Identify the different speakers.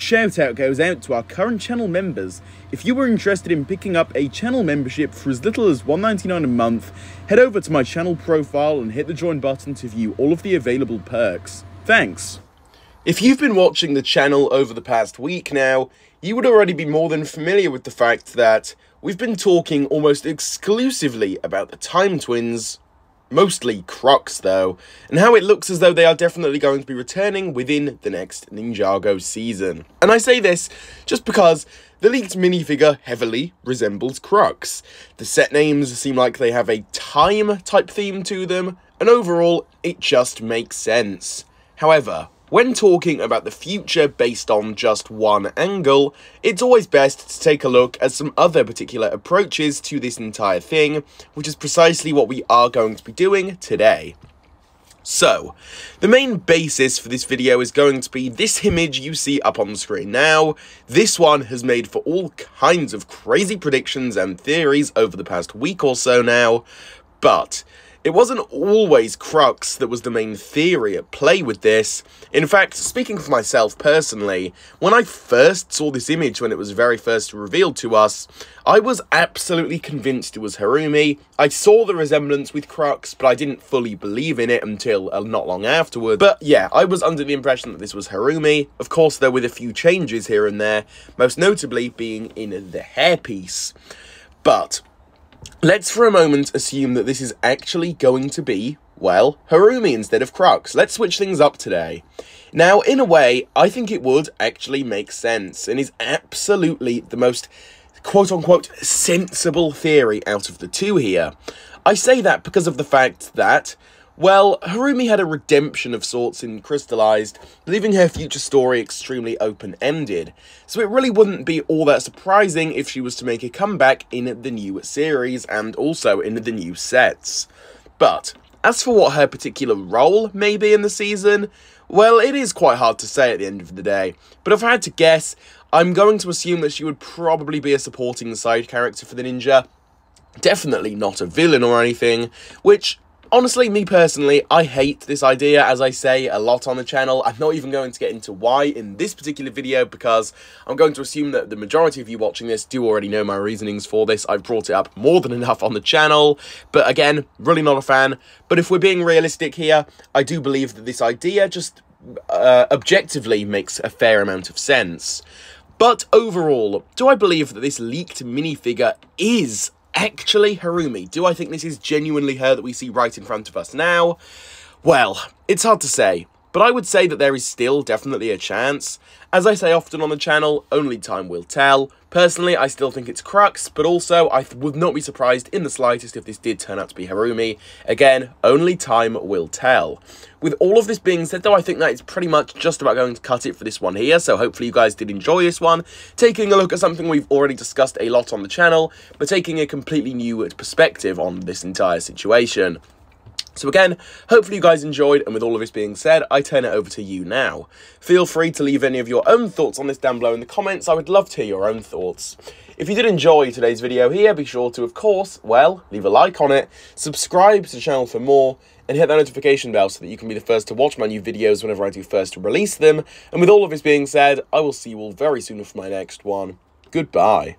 Speaker 1: Shout out goes out to our current channel members. If you were interested in picking up a channel membership for as little as $1.99 a month, head over to my channel profile and hit the join button to view all of the available perks. Thanks.
Speaker 2: If you've been watching the channel over the past week now, you would already be more than familiar with the fact that we've been talking almost exclusively about the Time Twins, mostly Crux though, and how it looks as though they are definitely going to be returning within the next Ninjago season. And I say this just because the leaked minifigure heavily resembles Crux. The set names seem like they have a time type theme to them, and overall it just makes sense. However, when talking about the future based on just one angle, it's always best to take a look at some other particular approaches to this entire thing, which is precisely what we are going to be doing today. So, the main basis for this video is going to be this image you see up on the screen now. This one has made for all kinds of crazy predictions and theories over the past week or so now, but it wasn't always Crux that was the main theory at play with this. In fact, speaking for myself personally, when I first saw this image when it was very first revealed to us, I was absolutely convinced it was Harumi. I saw the resemblance with Crux, but I didn't fully believe in it until not long afterward. But yeah, I was under the impression that this was Harumi, of course though with a few changes here and there, most notably being in the hairpiece. But let's for a moment assume that this is actually going to be, well, Harumi instead of Crux. Let's switch things up today. Now, in a way, I think it would actually make sense, and is absolutely the most quote-unquote sensible theory out of the two here. I say that because of the fact that, well, Harumi had a redemption of sorts in Crystalized, leaving her future story extremely open-ended, so it really wouldn't be all that surprising if she was to make a comeback in the new series, and also in the new sets. But as for what her particular role may be in the season, well, it is quite hard to say at the end of the day, but if I had to guess, I'm going to assume that she would probably be a supporting side character for the ninja, definitely not a villain or anything, which, honestly, me personally, I hate this idea, as I say a lot on the channel. I'm not even going to get into why in this particular video, because I'm going to assume that the majority of you watching this do already know my reasonings for this. I've brought it up more than enough on the channel, but again, really not a fan. But if we're being realistic here, I do believe that this idea just objectively makes a fair amount of sense. But overall, do I believe that this leaked minifigure is actually Harumi? Do I think this is genuinely her that we see right in front of us now? Well, it's hard to say, but I would say that there is still definitely a chance. As I say often on the channel, only time will tell. Personally, I still think it's Crux, but also I would not be surprised in the slightest if this did turn out to be Harumi. Again, only time will tell. With all of this being said though, I think that it's pretty much just about going to cut it for this one here, so hopefully you guys did enjoy this one, taking a look at something we've already discussed a lot on the channel, but taking a completely new perspective on this entire situation. So again, hopefully you guys enjoyed, and with all of this being said, I turn it over to you now. Feel free to leave any of your own thoughts on this down below in the comments. I would love to hear your own thoughts. If you did enjoy today's video here, be sure to, of course, well, leave a like on it, subscribe to the channel for more, and hit that notification bell so that you can be the first to watch my new videos whenever I do first release them. And with all of this being said, I will see you all very soon for my next one. Goodbye.